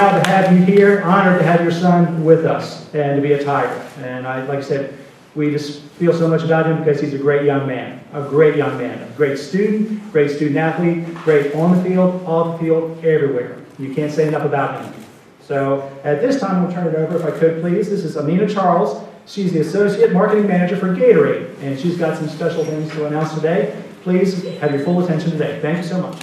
proud to have you here, honored to have your son with us, and to be a Tiger. And like I said, we just feel so much about him because he's a great young man, a great student athlete, great on the field, off the field, everywhere. You can't say enough about him. So at this time, we'll turn it over, if I could please. This is Amina Charles. She's the Associate Marketing Manager for Gatorade, and she's got some special things to announce today. Please have your full attention today. Thank you so much.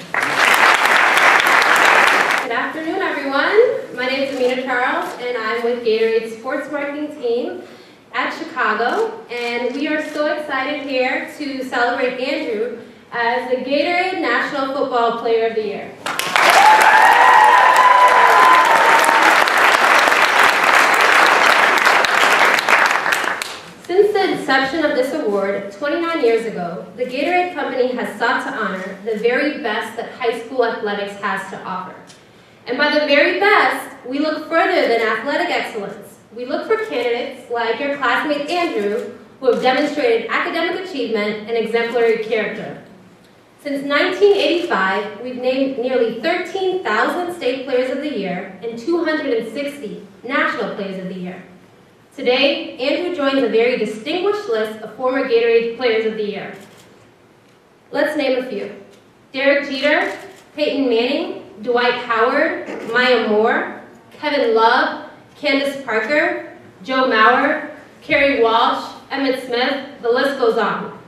Good afternoon, everyone. My name is Amina Charles, and I'm with Gatorade's sports marketing team at Chicago, and we are so excited here to celebrate Andrew as the Gatorade National Football Player of the Year. Since the inception of this award 29 years ago, the Gatorade Company has sought to honor the very best that high school athletics has to offer. And by the very best, we look further than athletic excellence. We look for candidates like your classmate Andrew, who have demonstrated academic achievement and exemplary character. Since 1985, we've named nearly 13,000 state players of the year and 260 national players of the year. Today, Andrew joins a very distinguished list of former Gatorade Players of the Year. Let's name a few. Derek Jeter, Peyton Manning, Dwight Howard, Maya Moore, Kevin Love, Candace Parker, Joe Mauer, Kerry Walsh, Emmitt Smith, the list goes on.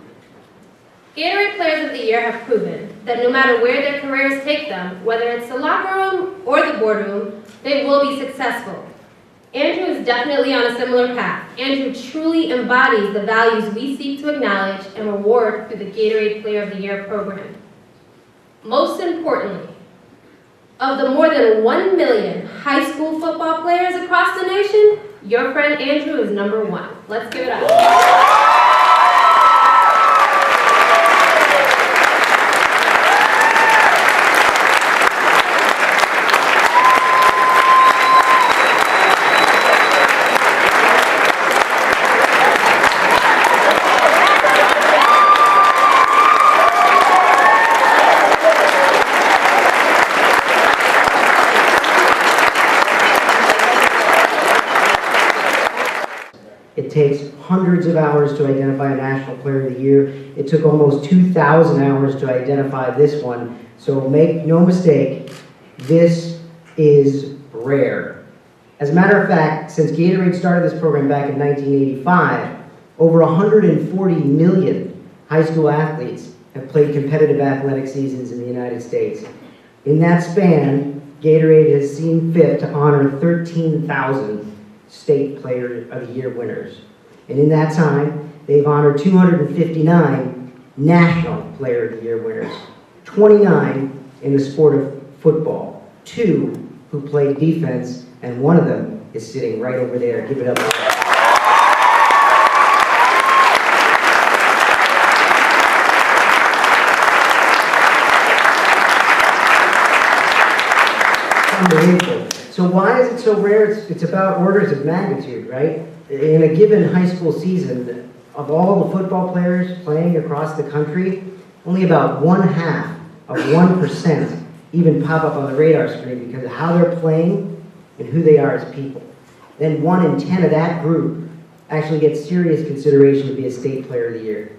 Gatorade Players of the Year have proven that no matter where their careers take them, whether it's the locker room or the boardroom, they will be successful. Andrew is definitely on a similar path. Andrew truly embodies the values we seek to acknowledge and reward through the Gatorade Player of the Year program. Most importantly, of the more than 1 million high school football players across the nation, your friend Andrew is number one. Let's give it up. It takes hundreds of hours to identify a National Player of the Year. It took almost 2,000 hours to identify this one. So make no mistake, this is rare. As a matter of fact, since Gatorade started this program back in 1985, over 140 million high school athletes have played competitive athletic seasons in the United States. In that span, Gatorade has seen fit to honor 13,000 State Player of the Year winners. And in that time, they've honored 259 National Player of the Year winners, 29 in the sport of football, 2 who played defense, and one of them is sitting right over there. Give it up. Unbelievable. So why is it so rare? It's about orders of magnitude, right? In a given high school season, of all the football players playing across the country, only about 1/2 of 1% even pop up on the radar screen because of how they're playing and who they are as people. Then 1 in 10 of that group actually gets serious consideration to be a State Player of the Year.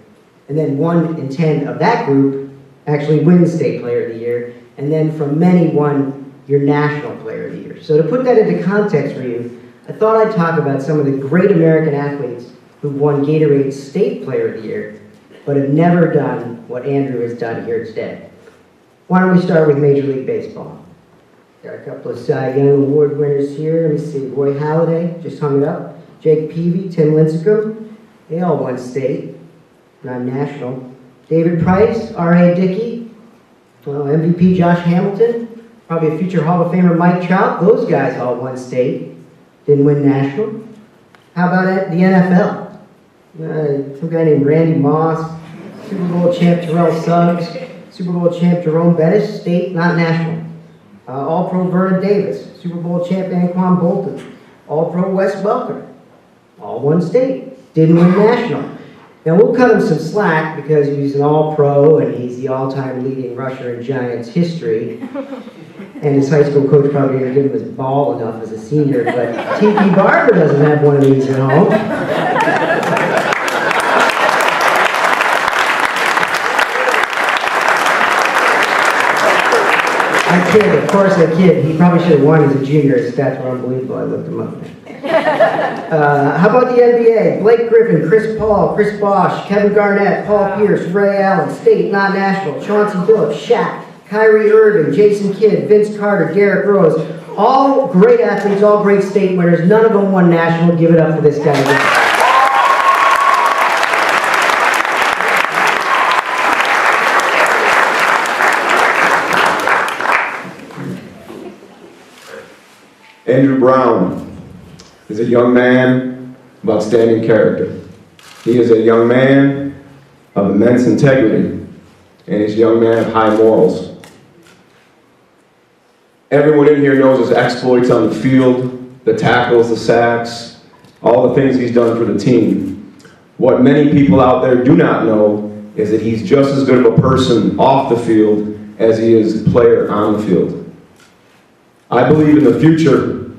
And then 1 in 10 of that group actually wins State Player of the Year. And then from many, won your National Player of the Year. So to put that into context for you, I thought I'd talk about some of the great American athletes who've won Gatorade's State Player of the Year, but have never done what Andrew has done here today. Why don't we start with Major League Baseball? Got a couple of Cy Young Award winners here. Let me see, Roy Halladay, just hung it up. Jake Peavy, Tim Lincecum, they all won state, not national. David Price, R.A. Dickey, MVP Josh Hamilton, probably a future Hall of Famer Mike Trout. Those guys all won state, didn't win national. How about the NFL? Some guy named Randy Moss, Super Bowl champ Terrell Suggs, Super Bowl champ Jerome Bettis, state, not national. All-Pro Vernon Davis, Super Bowl champ Anquan Bolton, All-Pro Wes Welker, all won state, didn't win national. Now we'll cut him some slack because he's an All-Pro and he's the all-time leading rusher in Giants history. And his high school coach probably didn't give him his ball enough as a senior, but T.P. Barber doesn't have one of these at home. I kid, of course I kid. He probably should have won as a junior. His stats were unbelievable. I looked him up. How about the NBA? Blake Griffin, Chris Paul, Chris Bosh, Kevin Garnett, Paul Pierce, Ray Allen, State, not National, Chauncey Billups, Shaq, Kyrie Irving, Jason Kidd, Vince Carter, Derrick Rose. All great athletes, all great state winners. None of them won national. Give it up for this guy. Andrew Brown is a young man of outstanding character. He is a young man of immense integrity, and he's a young man of high morals. Everyone in here knows his exploits on the field, the tackles, the sacks, all the things he's done for the team. What many people out there do not know is that he's just as good of a person off the field as he is a player on the field. I believe in the future,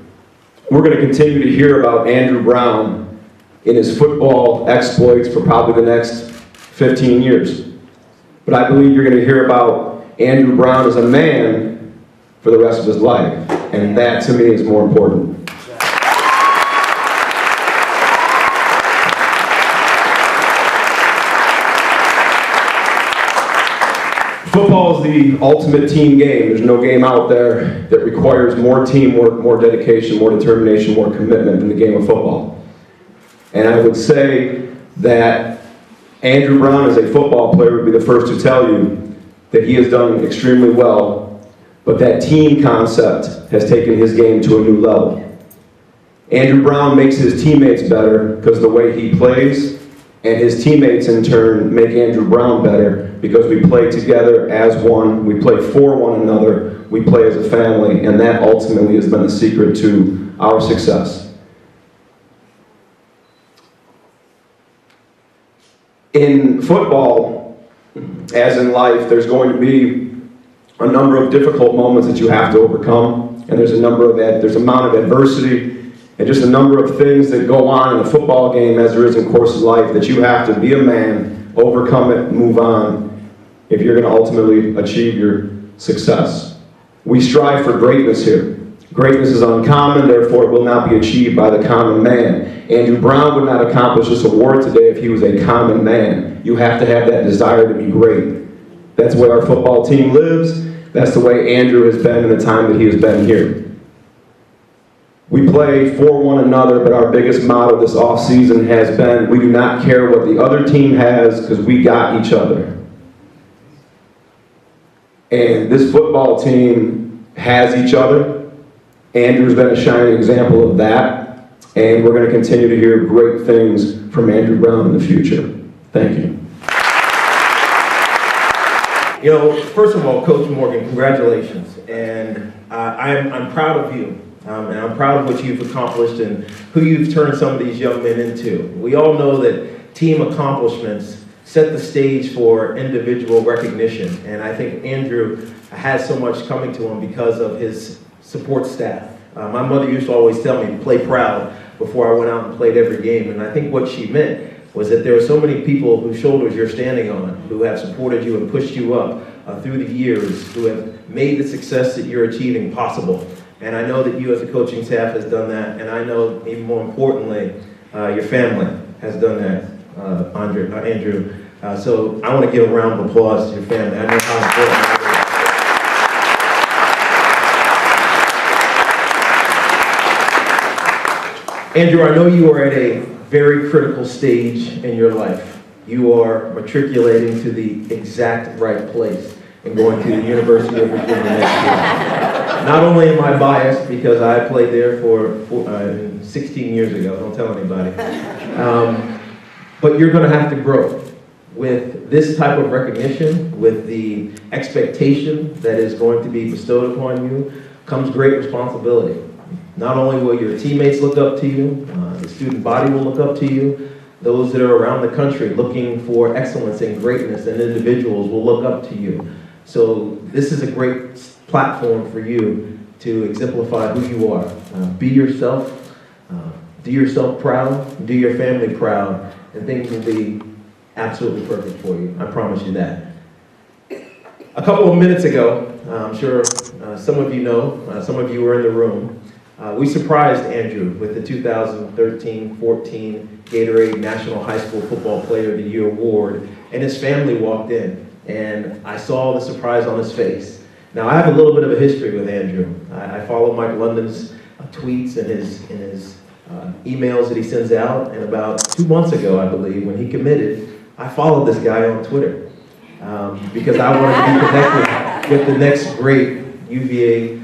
we're going to continue to hear about Andrew Brown in his football exploits for probably the next 15 years. But I believe you're going to hear about Andrew Brown as a man for the rest of his life. And that, to me, is more important. Football is the ultimate team game. There's no game out there that requires more teamwork, more dedication, more determination, more commitment than the game of football. And I would say that Andrew Brown, as a football player, would be the first to tell you that he has done extremely well, but that team concept has taken his game to a new level. Andrew Brown makes his teammates better because of the way he plays, and his teammates, in turn, make Andrew Brown better because we play together as one, we play for one another, we play as a family, and that ultimately has been the secret to our success. In football, as in life, there's going to be a number of difficult moments that you have to overcome, and there's an amount of adversity and just a number of things that go on in a football game as there is in course of life that you have to be a man, overcome it, move on if you're going to ultimately achieve your success. We strive for greatness here. Greatness is uncommon, therefore it will not be achieved by the common man. Andrew Brown would not accomplish this award today if he was a common man. You have to have that desire to be great. That's where our football team lives. That's the way Andrew has been in the time that he has been here. We play for one another, but our biggest motto this off-season has been, we do not care what the other team has because we got each other. And this football team has each other. Andrew's been a shining example of that, and we're going to continue to hear great things from Andrew Brown in the future. Thank you. You know, first of all, Coach Morgan, congratulations. And I'm proud of you. And I'm proud of what you've accomplished and who you've turned some of these young men into. We all know that team accomplishments set the stage for individual recognition. And I think Andrew has so much coming to him because of his support staff. My mother used to always tell me to play proud before I went out and played every game. And I think what she meant was that there are so many people whose shoulders you're standing on, who have supported you and pushed you up through the years, who have made the success that you're achieving possible. And I know that you as a coaching staff has done that, and I know even more importantly, your family has done that, Andrew. So I want to give a round of applause to your family. I know how important it is. Andrew, I know you are at a very critical stage in your life. You are matriculating to the exact right place and going to the University of Virginia next year. Not only am I biased because I played there for 16 years ago, don't tell anybody, but you're going to have to grow. With this type of recognition, with the expectation that is going to be bestowed upon you, comes great responsibility. Not only will your teammates look up to you, the student body will look up to you, those that are around the country looking for excellence and greatness and individuals will look up to you. So this is a great platform for you to exemplify who you are. Be yourself, do yourself proud, do your family proud, and things will be absolutely perfect for you. I promise you that. A couple of minutes ago, I'm sure some of you know, some of you were in the room, we surprised Andrew with the 2013-14 Gatorade National High School Football Player of the Year Award, and his family walked in, and I saw the surprise on his face. Now, I have a little bit of a history with Andrew. I follow Mike London's tweets and his emails that he sends out, and about 2 months ago, I believe, when he committed, I followed this guy on Twitter because I wanted to be connected with the next great UVA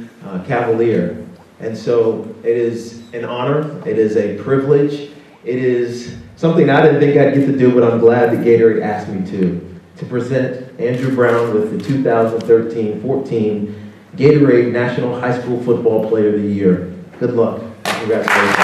Cavalier. And so it is an honor, it is a privilege, it is something I didn't think I'd get to do, but I'm glad that Gatorade asked me to present Andrew Brown with the 2013-14 Gatorade National High School Football Player of the Year. Good luck, and congratulations.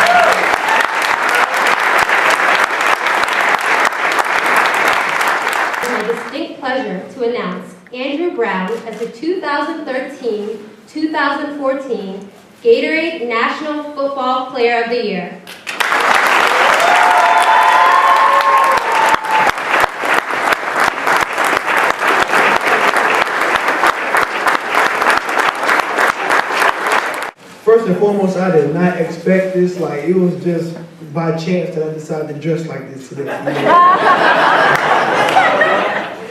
It's my distinct pleasure to announce Andrew Brown as the 2013-2014 Gatorade National Football Player of the Year. First and foremost, I did not expect this. Like, it was just by chance that I decided to dress like this today. You know?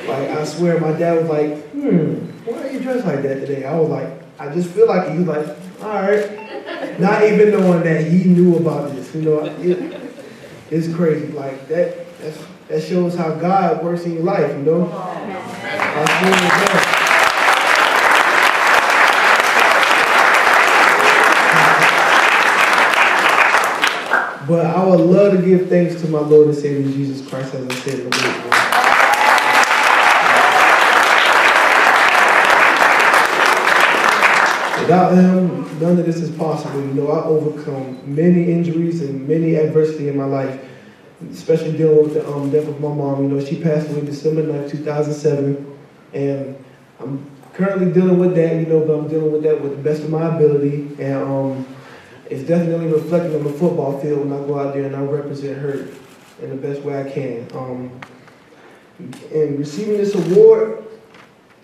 Like, I swear, my dad was like, why are you dressed like that today? I was like, I just feel like it. He was like, all right. Not even knowing that he knew about this. You know, it's crazy. Like, that shows how God works in your life, you know? I swear to God. But I would love to give thanks to my Lord and Savior Jesus Christ, as I said in the word. Without him, none of this is possible. You know, I overcome many injuries and many adversity in my life, especially dealing with the death of my mom. You know, she passed away December 9th, 2007, and I'm currently dealing with that, you know, but I'm dealing with that with the best of my ability, and it's definitely reflecting on the football field when I go out there and I represent her in the best way I can. And receiving this award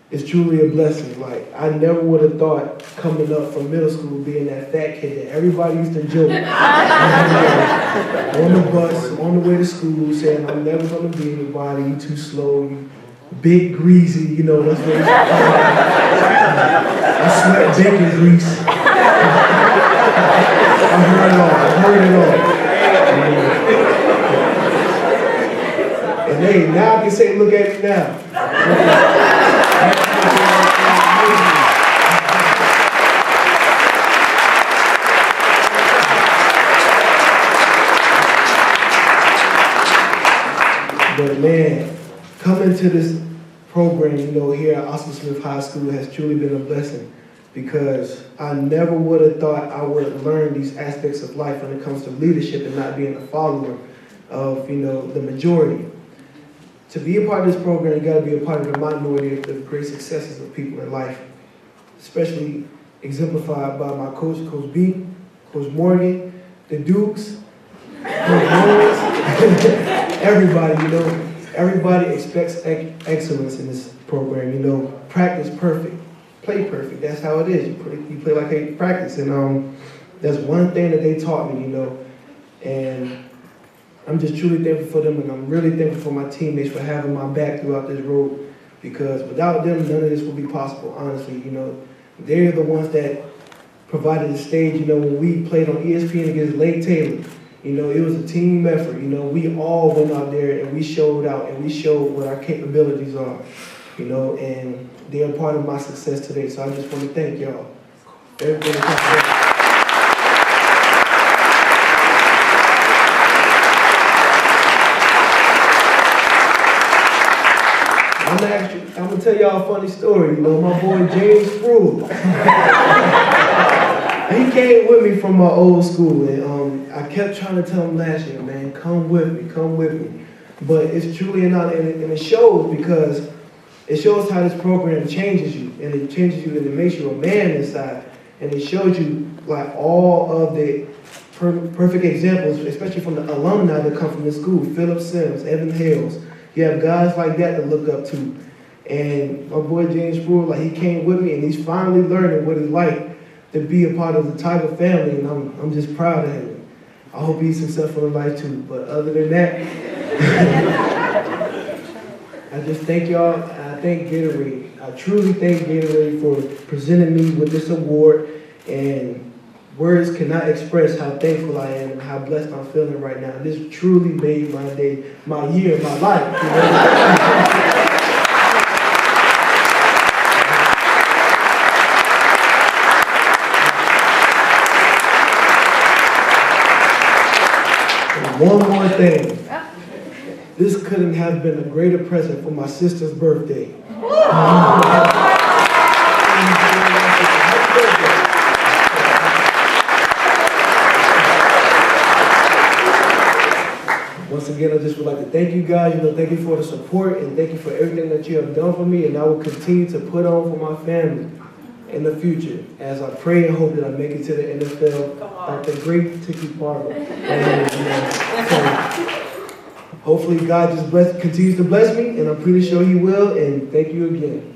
is truly a blessing. Like, I never would have thought coming up from middle school being that fat kid that everybody used to joke on the bus, on the way to school, saying, I'm never going to be anybody, you too slow, you big greasy, you know, that's what I sweat bacon grease. I heard it all. And hey, now I can say, look at me now. But man, coming to this program, you know, here at Oscar Smith High School has truly been a blessing, because I never would have thought I would learn these aspects of life when it comes to leadership and not being a follower of, you know, the majority. To be a part of this program, you got to be a part of the minority of the great successes of people in life, especially exemplified by my coach, Coach B, Coach Morgan, the Dukes, Coach Lawrence, everybody, you know. Everybody expects excellence in this program, you know. Practice perfect. Play perfect. That's how it is. You play like you practice, and that's one thing that they taught me, you know. And I'm just truly thankful for them, and I'm really thankful for my teammates for having my back throughout this road, because without them, none of this would be possible. Honestly, you know, they're the ones that provided the stage. You know, when we played on ESPN against Lake Taylor, you know, it was a team effort. You know, we all went out there and we showed out and we showed what our capabilities are. You know, and they're part of my success today. So I just want to thank y'all. Everybody. I'm gonna tell y'all a funny story. You know, my boy James Spruill, he came with me from my old school, and I kept trying to tell him last year, man, come with me. But it's truly an honor, and it shows, because It shows how this program changes you, and it changes you, and it makes you a man inside, and it shows you like all of the perfect examples, especially from the alumni that come from the school. Philip Sims, Evan Hales. You have guys like that to look up to. And my boy James Brewer, like he came with me, and he's finally learning what it's like to be a part of the Tiger family, and I'm just proud of him. I hope he's successful in life too. But other than that, I just thank y'all. I thank Gatorade. I truly thank Gatorade for presenting me with this award, and words cannot express how thankful I am and how blessed I'm feeling right now. This truly made my day, my year, my life. You know? One more thing. This couldn't have been a greater present for my sister's birthday. Once again, I just would like to thank you guys. Thank you for the support, and thank you for everything that you have done for me, and I will continue to put on for my family in the future as I pray and hope that I make it to the NFL like the great Tiki Barber. So, hopefully God just continues to bless me, and I'm pretty sure he will, and thank you again.